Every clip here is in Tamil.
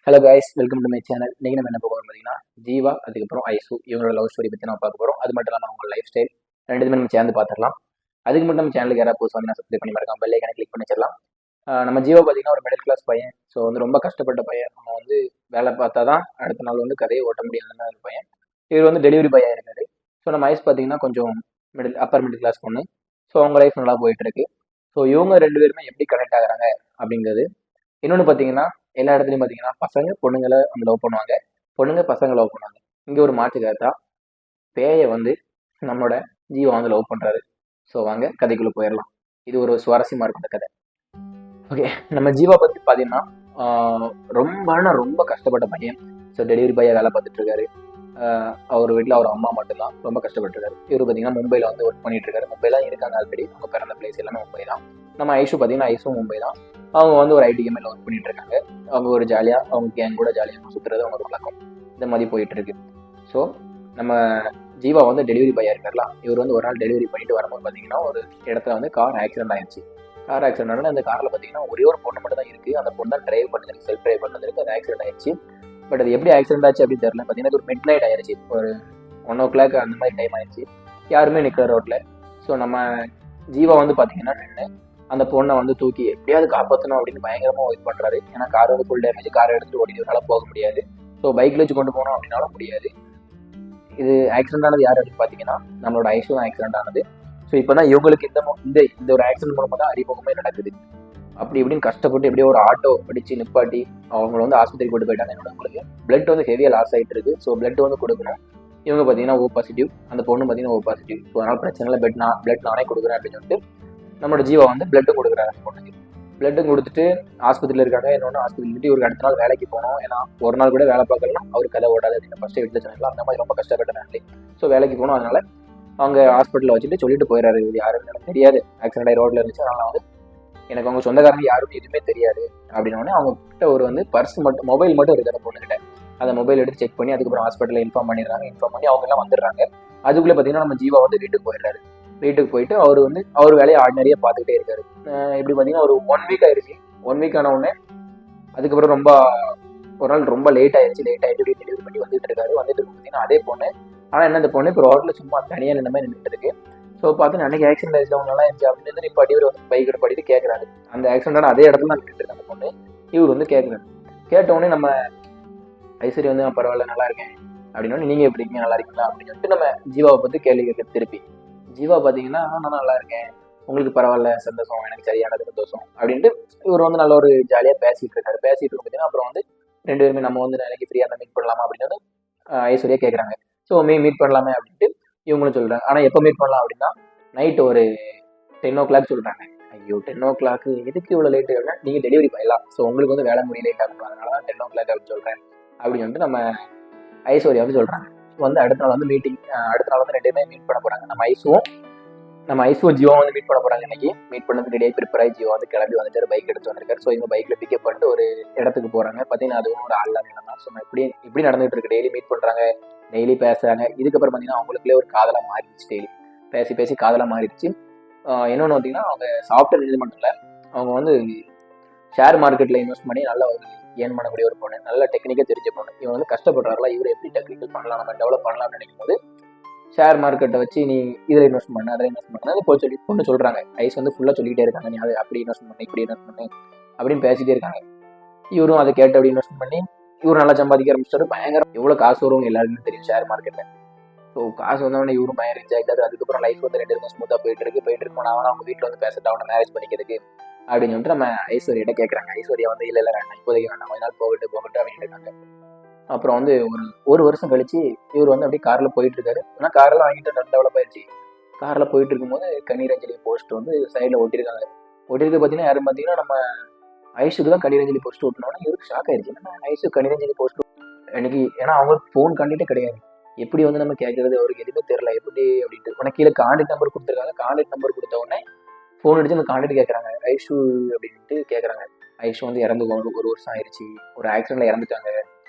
Hello guys, welcome to my channel. இன்னைக்கு நம்ம என்ன பார்க்க போறோம் பார்த்தீங்கன்னா, ஜீவா அதுக்கப்புறம் ஐசு இவங்களோட லவ் ஸ்டோரி பற்றி நம்ம பார்க்க போகிறோம். அது மட்டும் இல்லாமல் அவங்க லைஃப் ஸ்டைல் ரெண்டுமே நம்ம சேர்ந்து பார்த்துடலாம். அதுக்கு மட்டும் நம்ம சேனலுக்கு யாராவது புதுசு வந்து நான் சப்ஸ்கிரைப் பண்ணி மறக்காம பெல் ஐக்கானை கிளிக் பண்ணி வச்சிடலாம். நம்ம ஜீவா பார்த்தீங்கன்னா ஒரு மிடில் கிளாஸ் பையன். ஸோ வந்து ரொம்ப கஷ்டப்பட்ட பையன். அவன் வந்து வேலை பார்த்தா தான் அடுத்த நாள் வந்து கதையை ஓட்ட முடியாத மாதிரி பையன். இவர் வந்து டெலிவரி பாயாக இருக்காரு. ஸோ நம்ம ஐஸ் பார்த்தீங்கன்னா கொஞ்சம் அப்பர் மிடில் கிளாஸ் பொண்ணு. ஸோ அவங்க லைஃப் நல்லா போயிட்டு இருக்கு. ஸோ இவங்க ரெண்டு பேருமே எப்படி கனெக்ட் ஆகுறாங்க அப்படிங்கிறது. இன்னொன்று பார்த்தீங்கன்னா, எல்லா இடத்துலையும் பார்த்தீங்கன்னா பசங்க பொண்ணுங்களை வந்து லவ் பண்ணுவாங்க, பொண்ணுங்க பசங்க லவ் பண்ணுவாங்க. இங்கே ஒரு மாற்று கருத்தா பேயை வந்து நம்மளோட ஜீவா வந்து லவ் பண்ணுறாரு. ஸோ வாங்க கதைக்குள்ளே போயிடலாம். இது ஒரு சுவாரஸ்யமாக இருக்கும் இந்த கதை. ஓகே, நம்ம ஜீவா பற்றி பார்த்தீங்கன்னா ரொம்ப கஷ்டப்பட்ட பையன். ஸோ டெலிவரி பாயாக வேலை பார்த்துட்டு இருக்காரு. அவர் வீட்டில் அவர் அம்மா மட்டும்தான் ரொம்ப கஷ்டப்பட்டுருக்காரு. இவர் பார்த்தீங்கன்னா மும்பையில் வந்து ஒர்க் பண்ணிட்டு இருக்காரு. மும்பைலாம் இருக்காங்க ஆல்ரெடி. அவங்க பிறந்த பிளேஸ் எல்லாமே மும்பை தான். நம்ம ஐஷு பார்த்தீங்கன்னா ஐஷும் மும்பை தான். அவங்க வந்து ஒரு ஐடி கம்பெனியில் ஒர்க் பண்ணிட்டு இருக்காங்க. அவங்க ஒரு ஜாலியாக அவங்க கேங் கூட ஜாலியாக சுற்றுறது அவங்க வழக்கம். இந்த மாதிரி போயிட்டு இருக்கு. ஸோ நம்ம ஜீவா வந்து டெலிவரி பாயாக இருக்கார்லாம். இவர் வந்து ஒரு நாள் டெலிவரி பண்ணிட்டு வரும்போது பார்த்தீங்கன்னா ஒரு இடத்துல வந்து கார் ஆக்சிடென்ட் ஆயிடுச்சு. கார் ஆக்சிடென்ட் அந்த காரில் பார்த்தீங்கன்னா ஒரே ஒரு பொண்ணு மட்டும் தான் இருக்குது. அந்த பொண்ணு தான் டிரைவ் பண்ணுறது, செல்ஃப் டிரைவ் பண்ணுறதுக்கு அது ஆக்சிடென்ட் ஆயிடுச்சு. பட் அது எப்படி ஆக்சிடென்ட் ஆச்சு அப்படின்னு தெரியல. பார்த்தீங்கன்னா ஒரு மிட் நைட் ஆயிடுச்சு. ஒரு 1 o'clock அந்த மாதிரி டைம் ஆயிடுச்சு. யாருமே நிற்கிற ரோட்டில். ஸோ நம்ம ஜீவா வந்து பார்த்தீங்கன்னா நின்று அந்த பொண்ணை வந்து தூக்கி எப்படியாவது காப்பாற்றணும் அப்படின்னு பயங்கரமாக ஒர்க் பண்ணுறாரு. ஏன்னா கார் வந்து ஃபுல் டேமேஜ், காரை எடுத்துகிட்டு ஓடினால போக முடியாது. ஸோ பைக்கில் வச்சு கொண்டு போகணும் அப்படின்னாலும் முடியாது. இது ஆக்சிடென்ட் ஆனது யார் அப்படின்னு பார்த்தீங்கன்னா நம்மளோட ஐஷு தான் ஆக்சிடென்ட் ஆனது. ஸோ இப்போ தான் இவங்களுக்கு இந்த ஒரு ஆக்சிடென்ட் மூலமாக தான் அறிமுகமே நடக்குது. அப்படி இப்படின்னு கஷ்டப்பட்டு எப்படியோ ஒரு ஆட்டோ பிடிச்சி நிப்பாட்டி அவங்கள வந்து ஆஸ்பத்திரி கொண்டு போயிட்டாங்க. என்னோட பிளட் வந்து ஹெவியாக லாஸ் ஆகிட்டு இருக்கு. ஸோ பிளட் வந்து கொடுக்கணும். இவங்க பார்த்தீங்கன்னா ஓ பாசிட்டிவ், அந்த பொண்ணு பார்த்தீங்கன்னா ஓ பாசிட்டிவ். ஸோ அதனால் பிரச்சனை இல்லை, பிளட் நானே கொடுக்குறேன் அப்படின்னு சொல்லிட்டு நம்மளோட ஜீவா வந்து பிளட்டும் கொடுக்குறாரு அந்த பொண்ணுக்கு. பிளட்டும் கொடுத்துட்டு ஆஸ்பத்திரியில் இருக்காங்க. இன்னொன்று ஆஸ்பத்திரி இவருக்கு அடுத்த நாள் வேலைக்கு போகணும். ஏன்னா ஒரு நாள் கூட வேலை பார்க்கலாம் அவருக்கு கதை ஓடாது அப்படின்னு ஃபஸ்ட்டு வீட்டில் சொன்னாங்களா, அந்த மாதிரி ரொம்ப கஷ்டப்பட்ட ஃபேமிலி. ஸோ வேலைக்கு போகணும். அதனால அவங்க ஹாஸ்பிட்டலில் வச்சுட்டு சொல்லிட்டு போயிடறாரு. இது யாருன்னு எனக்கு தெரியாது, ஆக்சிடென்ட் ஆகி ரோட்டில் இருந்துச்சு, அதனால் வந்து எனக்கு அவங்க சொந்தக்காரங்க யாரும் எதுவுமே தெரியாது அப்படின்னோடனே அவங்க கிட்ட ஒரு வந்து பர்ஸ் மட்டும், மொபைல் மட்டும் இருக்குது அந்த பொண்ணுகிட்ட. அந்த மொபைல் எடுத்து செக் பண்ணி அதுக்கப்புறம் ஹாஸ்பிட்டலில் இன்ஃபார்ம் பண்ணிடுறாங்க. இன்ஃபார்ம் பண்ணி அவங்க எல்லாம் வந்துடுறாங்க. அதுக்குள்ளே பார்த்தீங்கன்னா நம்ம ஜீவா வந்து வீட்டுக்கு போயிடுறாரு. வீட்டுக்கு போயிட்டு அவர் வேலையை ஆர்டினரியாக பார்த்துக்கிட்டே இருக்காரு. இப்படி பார்த்தீங்கன்னா ஒரு 1 week ஆயிடுச்சு. 1 week ஆன உடனே அதுக்கப்புறம் ஒரு நாள் ரொம்ப லேட் ஆயிடுச்சு. டெலிவரி பண்ணி வந்துட்டு இருக்காரு. வந்துட்டு பார்த்தீங்கன்னா அதே பொண்ணு. ஆனால் என்ன, இந்த பொண்ணு இப்போ ரோட்டில் சும்மா தனியாக நின்ற மாதிரி நின்றுட்டு இருக்கு. ஸோ பார்த்து அன்னைக்கு ஆக்சிடென்ட் ஆயிடுச்சு, அவங்க நல்லா இருந்துச்சு அப்படின்னு நிப்பாட்டி இவர் வந்து பைக் எடுப்பாடிட்டு கேட்குறாரு. அந்த ஆக்சிடென்டான அதே இடத்துல தான் நின்றுட்டு இருக்கு அந்த பொண்ணு. இவர் வந்து கேட்குறாரு. கேட்டவுடனே நம்ம ஐஸ்வர்யா வந்து நான் பரவாயில்ல நல்லா இருக்கேன் அப்படின்னா, நீங்கள் எப்படி இருக்கீங்க நல்லா இருக்கீங்களா அப்படின்னு சொல்லிட்டு நம்ம ஜீவாவை பற்றி கேள்வி கேட்க திருப்பி. ஜீவா பார்த்தீங்கன்னா நான் நல்லா இருக்கேன், உங்களுக்கு பரவாயில்ல, சந்தோஷம், எனக்கு சரியான சந்தோஷம் அப்படின்ட்டு இவர் வந்து நல்ல ஒரு ஜாலியாக பேசிட்டு இருக்காரு. பேசிட்டு இருக்கும் பார்த்தீங்கன்னா அப்புறம் வந்து 2 பேருமே நம்ம வந்து நாளைக்கு ஃப்ரீயாக இருந்தால் மீட் பண்ணலாமா அப்படின்னு வந்து ஐஸ்வர்யா கேட்குறாங்க. ஸோ மீட் பண்ணலாமே அப்படின்ட்டு இவங்களும் சொல்கிறாங்க. ஆனால் எப்போ மீட் பண்ணலாம் அப்படின்னா நைட்டு ஒரு 10 o'clock சொல்கிறாங்க. ஐயோ 10 o'clock எதுக்கு இவ்வளோ லேட்டு அப்படின்னா, நீங்கள் டெலிவரி பண்ணலாம், ஸோ உங்களுக்கு வந்து வேலை முடிய லேட் ஆகும், அதனால தான் 10 o'clock அப்படின்னு சொல்கிறேன் அப்படின்னு சொல்லிட்டு நம்ம ஐஸ்வர்யா வந்து சொல்கிறாங்க. வந்து அடுத்த நாள் வந்து மீட்டிங், அடுத்த நாள் வந்து 2 பேருமே மீட் பண்ண போகிறாங்க. நம்ம ஐசுவும் ஜீவா வந்து மீட் பண்ண போகிறாங்க. இன்னைக்கு மீட் பண்ணதுக்கு ரெடியாக ப்ரிப்பேர் ஆகி ஜீவா வந்து கிளம்பி வந்துட்டு பைக் எடுத்து வந்திருக்காரு. ஸோ இவங்க பைக்கில் பிக்கப் பண்ணிட்டு ஒரு இடத்துக்கு போகிறாங்க. பார்த்தீங்கன்னா அதுவும் ஒரு ஆள்லாம் தான். ஸோ இப்படி நடந்துகிட்டு இருக்கு. டெய்லி மீட் பண்ணுறாங்க, டெய்லி பேசுகிறாங்க. இதுக்கப்புறம் பார்த்தீங்கன்னா அவங்களுக்குள்ளே ஒரு காதலாக மாறிடுச்சு. டெய்லி பேசி காதலாக மாறிடுச்சு. இன்னொன்று பார்த்தீங்கன்னா அவங்க சாஃப்ட்வேர் இது மட்டும் இல்லை, அவங்க வந்து ஷேர் மார்க்கெட்டில் இன்வெஸ்ட் பண்ணி நல்லா ஒரு ஏர்ன் பண்ணக்கூடிய ஒரு பொண்ணு, நல்ல டெக்னிக்காக தெரிஞ்ச பொண்ணு. இவங்க வந்து கஷ்டப்படுறாங்களா, இவர் எப்படி டெக்னிக்கல் பண்ணலாம், நம்ம டெவலப் பண்ணலாம்னு நினைக்கும் போது ஷேர் மார்க்கெட்டை வச்சு நீ இதில் இன்வெஸ்ட் பண்ண, அதில் இன்வெஸ்ட் பண்ண, அது போய் சொல்லி பொண்ணு சொல்கிறாங்க. ஐஸ் வந்து ஃபுல்லாக சொல்லிகிட்டே இருக்காங்க, நீ அதை அப்படி இன்வெஸ்ட் பண்ணு, இப்படி இன்வெஸ்ட் பண்ணு அப்படின்னு பேசிகிட்டே இருக்காங்க. இவரும் அதை கேட்டு அப்படி இன்வெஸ்ட் பண்ணி இவரும் நல்லா சம்பாதிக்க ஆரம்பிச்சிட்டாரு. பயங்கரம் எவ்வளோ காசு வருவங்க எல்லாருக்குமே தெரியும் ஷேர் மார்க்கெட்டில். ஸோ காசு வந்தவொடனே இவரும் பயங்கர ரிச் ஆகிட்டாரு. அதுக்கப்புறம் லைஃப் வந்து 2 பேரும் ஸ்மூத்தாக போயிட்டு இருக்கு. நான் அவங்க வீட்டில் வந்து பேசிட்டு அவனை மேரேஜ் பண்ணிக்கிறதுக்கு அப்படின்னு சொல்லிட்டு நம்ம ஐஸ்வர்யிட்ட கேட்குறாங்க. ஐஸ்வர்யா வந்து இல்லை வேண்டாம், இப்போதைக்கு வேண்டாம், கொஞ்ச நாள் போகட்டு அப்படின்னு இருக்காங்க. அப்புறம் வந்து ஒரு வருஷம் கழிச்சு இவர் வந்து அப்படியே காரில் போயிட்டு இருக்காரு. ஆனால் காரெல்லாம் வாங்கிட்டு நல்லா டெவலப் ஆயிடுச்சு. காரில் போயிட்டு இருக்கும்போது கண்ணீரஞ்சலி போஸ்ட் வந்து சைடில் ஒட்டியிருக்காங்க. ஒட்டிருக்கு பார்த்தீங்கன்னா யாரும் பார்த்தீங்கன்னா நம்ம ஐஷுக்கு தான் கண்ணீரஞ்சலி போஸ்ட் ஒட்டினோன்னா இவருக்கு ஷாக் ஆயிடுச்சு. ஐஷு கண்ணீரஞ்சலி போஸ்ட் எனக்கு, ஏன்னா அவங்களுக்கு ஃபோன் கான்டாக்டே கிடையாது. எப்படி வந்து நம்ம கேட்கறது, அவருக்கு எதுவுமே தெரியல எப்படி அப்படின்ட்டு. உனக்கு கீழே கான்டாக்ட் நம்பர் கொடுத்துருக்காங்க. கான்டாக்ட் நம்பர் கொடுத்த உடனே ஃபோன் அடிச்சு அந்த கான்டாக்ட் கேட்குறாங்க, ஐஷு அப்படின்ட்டு கேட்குறாங்க. ஐஷு வந்து இறந்து 1 வருஷம் ஆயிடுச்சு, ஒரு ஆக்சிடென்ட்ல இறந்துட்டாங்க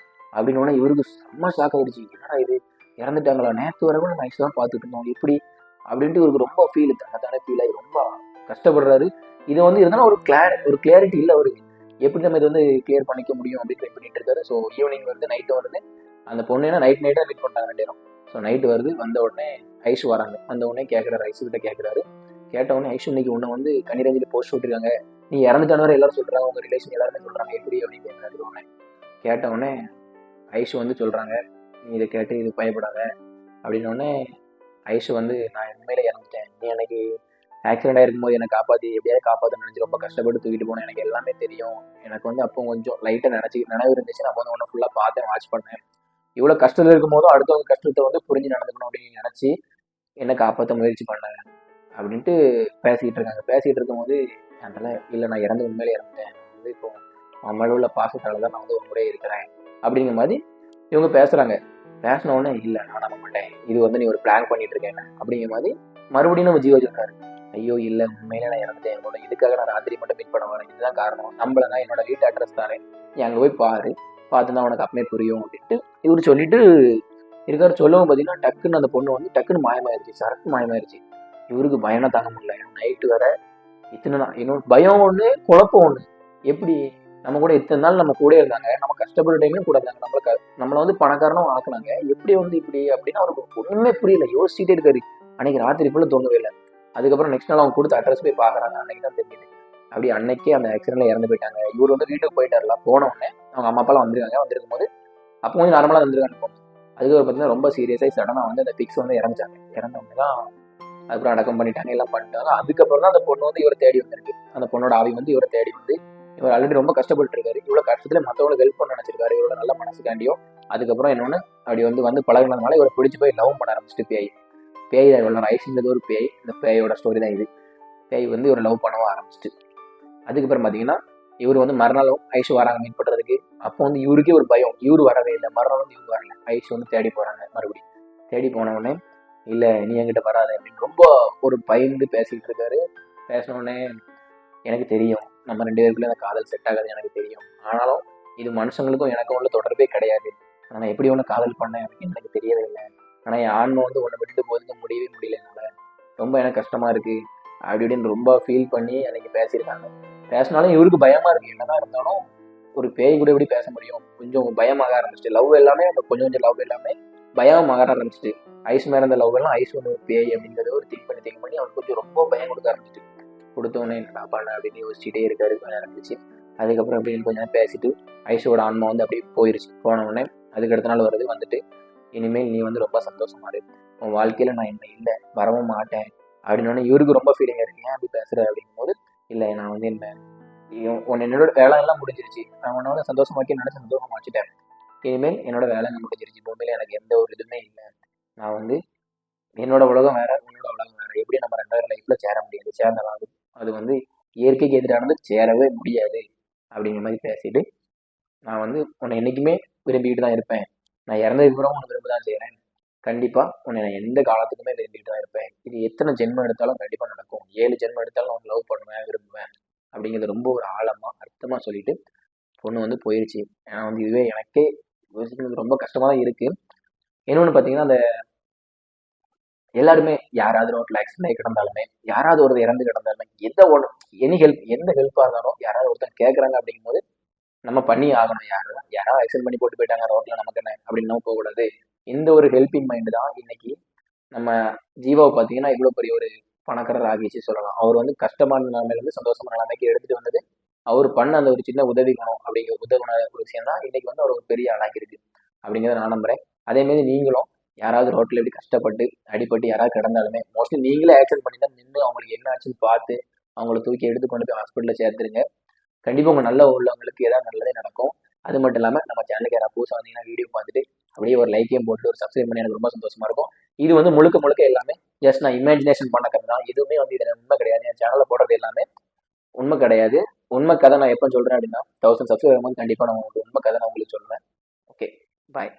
அப்படின்னு இவருக்கு செம்ம ஷாக் ஆயிடுச்சு. என்னடா இது, இறந்துட்டாங்களா, நேற்று வரைக்கும் நம்ம ஐஷு தான் பார்த்துட்டு இருந்தோம் எப்படி அப்படின்ட்டு இவருக்கு ரொம்ப ஃபீல், தனத்தானே ஃபீல் ஆகி ரொம்ப கஷ்டப்படுறாரு. இது வந்து இருந்தாலும் ஒரு கிளாரிட்டி இல்லை அவருக்கு. எப்படி நம்ம இது வந்து கிளியர் பண்ணிக்க முடியும் அப்படின்னு ட்ரை பண்ணிட்டு இருக்காரு. ஸோ ஈவினிங் வருது, நைட்டு வருது. அந்த பொண்ணு என்ன நைட்டாக மீட் பண்ணிட்டாங்க 2 பேரும். ஸோ நைட்டு வருது, வந்த உடனே ஐஷு வராங்க. வந்த உடனே கேட்குறாரு, ஐஷு கிட்ட கேட்குறாரு. கேட்ட உடனே ஐஷு இன்னைக்கு உன்னை வந்து கனிரஞ்சில் போஸ்ட் விட்டுருக்காங்க, நீ இறந்துட்டான வரை எல்லாரும் சொல்றாங்க, உங்க ரிலேஷன் எல்லாருமே சொல்றாங்க, எப்படி அப்படின்னு கேட்குறாரு. உடனே கேட்ட உடனே ஐஷு வந்து சொல்றாங்க, நீ இதை கேட்டு இது பயப்படாத அப்படின்னு. உடனே ஐஷு வந்து நான் உண்மையில இறந்துட்டேன், நீ எனக்கு ஆக்சிடென்ட் ஆயிருக்கும்போது என்னை காப்பாற்றி எப்படியாவது காப்பாற்ற நினைச்சு ரொம்ப கஷ்டப்பட்டு தூக்கிட்டு போனேன், எனக்கு எல்லாமே தெரியும். எனக்கு வந்து அப்போ கொஞ்சம் லைட்டாக நினைவு இருந்துச்சு. நான் வந்து ஒன்று ஃபுல்லாக பார்த்தேன், வாட்ச் பண்ணேன். இவ்வளோ கஷ்டத்தில் இருக்கும் போதும் அடுத்தவங்க கஷ்டத்தை வந்து புரிஞ்சு நடந்துக்கணும் அப்படின்னு நினச்சி என்னை காப்பாற்ற முயற்சி பண்ணேன் அப்படின்ட்டு பேசிக்கிட்டு இருக்காங்க. பேசிக்கிட்டு இருக்கும்போது அதனால இல்லை, நான் இறந்து உண்மையிலே இறந்துட்டேன், வந்து இப்போ நம்மள உள்ள பாசத்தால தான் நான் வந்து உன் கூட இருக்கிறேன் அப்படிங்கிற மாதிரி இவங்க பேசுகிறாங்க. பேசின உடனே இல்லை நான் நம்ப மாட்டேன், இது வந்து நீ ஒரு பிளான் பண்ணிட்டு இருக்கேன் அப்படிங்கிற மாதிரி மறுபடியும் நம்ம ஜீவா சொல்றாரு. ஐயோ இல்லை, உண்மையிலே நான் இறந்துட்டேன், என்னோட இதுக்காக நான் ராத்திரி மட்டும் மீட் பண்ண வரேன், இதுதான் காரணம், நம்மள நான் என்னோட வீட்டு அட்ரஸ் தானே, நீ அங்கே போய் பாரு, பார்த்துதான் உனக்கு அப்பமே புரியும் அப்படின்ட்டு இவர் சொல்லிட்டு இருக்காரு. சொல்லவும் பார்த்தீங்கன்னா டக்குன்னு அந்த பொண்ணு வந்து டக்குன்னு மாயமாயிருச்சு, சரக்கு மாயமாயிருச்சு. இவருக்கு பயணம் தாங்க முடியல. நைட்டு வர இத்தனை நாள் இன்னொரு பயம் ஒன்று, குழப்பம் ஒன்று. எப்படி நம்ம கூட இத்தனை நாள் நம்ம கூட இருந்தாங்க, நம்ம கஷ்டப்பட்ட டைம்லையும் கூட இருந்தாங்க, நம்மளை வந்து பணக்காரனும் ஆக்குனாங்க, எப்படி வந்து இப்படி அப்படின்னு அவருக்கு ஒன்றுமே புரியல. யோசிச்சுட்டே இருக்காரு. அன்னைக்கு ராத்திரி ஃபுல்லாக தூங்கவே இல்லை. அதுக்கப்புறம் நெக்ஸ்ட் நாள் அவங்க கொடுத்த அட்ரஸ் போய் பார்க்குறாங்க. அன்னைக்கு தான் தெரியுது அப்படி அன்னைக்கே அந்த ஆக்சிடென்ட்ல இறந்து போயிட்டாங்க. இவர் வந்து வீட்டுக்கு போயிட்டாருல. போன உடனே அவங்க அம்மா அப்பாலாம் வந்திருக்கும் போது அப்போ கொஞ்சம் நார்மலாக வந்துருக்காங்க. அதுக்கு பார்த்தீங்கன்னா ரொம்ப சீரியஸாக சடனாக வந்து அந்த பிக்ஸ் வந்து இறந்துட்டாங்க. இறந்தவங்க தான் அதுக்கப்புறம் அடக்கம் பண்ணிட்டாங்க, எல்லாம் பண்ணிட்டாங்க. அதுக்கப்புறம் தான் அந்த பொண்ணு வந்து இவரை தேடி வந்திருக்கு. அந்த பொண்ணோட ஆவி வந்து இவரை தேடி வந்து இவர் ஆல்ரெடி ரொம்ப கஷ்டப்பட்டு இருக்காரு. இவ்வளோ கஷ்டத்துல மற்றவங்களுக்கு ஹெல்ப் பண்ண நினைச்சிருக்காரு இவரோட நல்ல மனசுக்காண்டியும். அதுக்கப்புறம் இன்னொன்று அப்படி வந்து பழகினதுனால இவரை பிடிச்சி போய் லவ் பண்ண ஆரம்பிச்சுட்டு பேய் தான் இவ்வளோ ஐஸ்ன்றது ஒரு பேய். இந்த பேயோட ஸ்டோரி தான் இது. பேய் வந்து இவர் லவ் பண்ணவும் ஆரம்பிச்சிட்டு அதுக்கப்புறம் பார்த்தீங்கன்னா இவர் வந்து மறுநாளும் ஐஷு வராங்க மீட் பண்ணுறதுக்கு. அப்போ வந்து இவருக்கே ஒரு பயம், இவர் வரவே இல்லை. மறுநாள் வந்து இவர் வரல. ஐஷு வந்து தேடி போகிறாங்க. மறுபடியும் தேடி போன உடனே இல்லை நீ என்கிட்ட வராத அப்படின்னு ரொம்ப ஒரு பயந்து பேசிக்கிட்டு இருக்காரு. பேசினோடனே எனக்கு தெரியும் நம்ம 2 பேருக்குள்ள அந்த காதல் செட் ஆகாது, எனக்கு தெரியும். ஆனாலும் இது மனுஷங்களுக்கும் எனக்கும் உள்ள தொடர்பே கிடையாது. நான் எப்படி ஒன்று காதல் பண்ணேன் அப்படின்னு எனக்கு தெரியவே இல்லை. ஆனால் என் ஆன்மை வந்து உன்னை விட்டுட்டு போதுக்கு முடியவே முடியல, என்னால் ரொம்ப எனக்கு கஷ்டமாக இருக்குது அப்படி இப்படின்னு ரொம்ப ஃபீல் பண்ணி அன்னைக்கு பேசியிருக்காங்க. பேசினாலும் இவருக்கு பயமாக இருக்குது. என்னதான் இருந்தாலும் ஒரு பேய் கூட எப்படி பேச முடியும், கொஞ்சம் பயமாக ஆரம்பிச்சிட்டு. லவ் எல்லாமே கொஞ்சம் கொஞ்சம் லவ் எல்லாமே பயமாக ஆரம்பிச்சிட்டு. ஐஸ் மேலே இருந்த லவ் எல்லாம் ஐஸ் ஒன்று பேய் அப்படிங்கிறத ஒரு திங்க் பண்ணி அவனுக்கு கொஞ்சம் ரொம்ப பயம் கொடுக்க ஆரம்பிச்சிட்டு. கொடுத்தோன்னே என்னடா பண்ண அப்படின்னு யோசிச்சுட்டே இருக்காரு. கொஞ்சம் நேரம் இருந்துச்சு. அதுக்கப்புறம் அப்படின்னு கொஞ்சம் நேரம் பேசிட்டு ஐஷோட ஆன்மா வந்து அப்படியே போயிருச்சு. போன உடனே அதுக்கு அடுத்த நாள் வருது. வந்துட்டு இனிமேல் நீ வந்து ரொம்ப சந்தோஷமா இரு, உன் வாழ்க்கையில நான் என்ன இல்லை வரவும் மாட்டேன் அப்படின்னு. இவருக்கு ரொம்ப ஃபீலிங்காக இருக்கு, ஏன் அப்படி பேசுற அப்படிங்கும் போது இல்லை நான் வந்து என்னோட வேலை எல்லாம் முடிஞ்சிருச்சு, நான் உன்னை வந்து சந்தோஷமாக்கி நினைச்சு சந்தோஷமா வச்சுட்டேன். இனிமேல் என்னோட வேலை முடிஞ்சிருச்சு, பூமியில எனக்கு எந்த ஒரு இதுவுமே இல்லை. நான் வந்து என்னோட உலகம் வேற, உன்னோட உலகம் வேற, எப்படி நம்ம 2 பேரும் லைஃப்ல சேர முடியாது, சேர்ந்தலாம் அது வந்து இயற்கைக்கு எதிரானது, சேரவே முடியாது அப்படிங்கிற மாதிரி பேசிட்டு நான் வந்து உன்னை என்னைக்குமே விரும்பிக்கிட்டு தான் இருப்பேன், நான் இறந்ததுக்கு கூட உன்னை விரும்ப தான் செய்கிறேன், கண்டிப்பா உன்னை நான் எந்த காலத்துக்குமே விரும்பிட்டு தான் இருப்பேன், இது எத்தனை ஜென்மம் எடுத்தாலும் கண்டிப்பா நடக்கும், 7 ஜென்மம் எடுத்தாலும் நான் லவ் பண்ணுவேன் விரும்புவேன் அப்படிங்கிறது ரொம்ப ஒரு ஆழமா அர்த்தமா சொல்லிட்டு பொண்ணு வந்து போயிடுச்சு. ஏன்னா வந்து இதுவே எனக்கே யோசிக்கிறது ரொம்ப கஷ்டமா தான் இருக்கு. இன்னொன்று பார்த்தீங்கன்னா அந்த எல்லாருமே யாராவது ரோட்ல ஆக்சிடென்ட் ஆகி கிடந்தாலுமே, யாராவது ஒரு இறந்து கிடந்தாலுமே, எந்த ஹெல்ப்பாக இருந்தாலும் யாராவது ஒருத்தர் கேட்குறாங்க அப்படிங்கும்போது நம்ம பண்ணி ஆகணும். யாராவது ஆக்சிடென்ட் பண்ணி போட்டு போயிட்டாங்க ரோட்ல, நமக்கு என்ன அப்படின்னு நம்ம போகக்கூடாது. இந்த ஒரு ஹெல்பிங் மைண்டு தான் இன்னைக்கு நம்ம ஜீவாவை பார்த்தீங்கன்னா இவ்வளோ பெரிய ஒரு பணக்காரர் ஆகிச்சு சொல்லலாம். அவர் வந்து கஷ்டமான நிலைமையிலேருந்து சந்தோஷமான நிலைமைக்கு எடுத்துட்டு வந்தது அவர் பண்ண அந்த ஒரு சின்ன உதவி குணம் அப்படிங்கிற உதவுன ஒரு விஷயம் தான் இன்னைக்கு வந்து அவர் ஒரு பெரிய ஆளாக்கி இருக்கு அப்படிங்கிறத நான் நம்புறேன். அதே மாதிரி நீங்களும் யாராவது ரோட்ல எப்படி கஷ்டப்பட்டு அடிபட்டு யாராவது கிடந்தாலுமே மோஸ்ட்லி நீங்களே ஆக்சிடென்ட் பண்ணி தான் நின்று அவங்களுக்கு என்ன ஆச்சுன்னு பார்த்து அவங்கள தூக்கி எடுத்து கொண்டு போய் ஹாஸ்பிட்டலில் சேர்த்துருங்க. கண்டிப்பாக உங்கள் நல்ல உள்ளவங்களுக்கு ஏதாவது நல்லதே நடக்கும். அது மட்டும் இல்லாமல் நம்ம சேனலுக்கு யாராவது புதுசாக வந்தீங்கன்னா வீடியோ பார்த்துட்டு அப்படியே ஒரு லைக்கையும் போட்டு ஒரு சப்ஸ்கிரைப் பண்ணி எனக்கு ரொம்ப சந்தோஷமா இருக்கும். இது வந்து முழுக்க எல்லாமே ஜஸ்ட் நான் இமேஜினேஷன் பண்ண கதை தான், எதுவுமே வந்து இதில் உண்மை கிடையாது. என் சேனலில் போடுறது எல்லாமே உண்மை கிடையாது. உண்மை கதை நான் எப்போ சொல்கிறேன் அப்படின்னா 1000 சப்ஸ்கிரைபர் வந்து கண்டிப்பாக நான் உங்களுக்கு உண்மை கதை நான் உங்களுக்கு சொல்லுவேன். ஓகே, பாய்.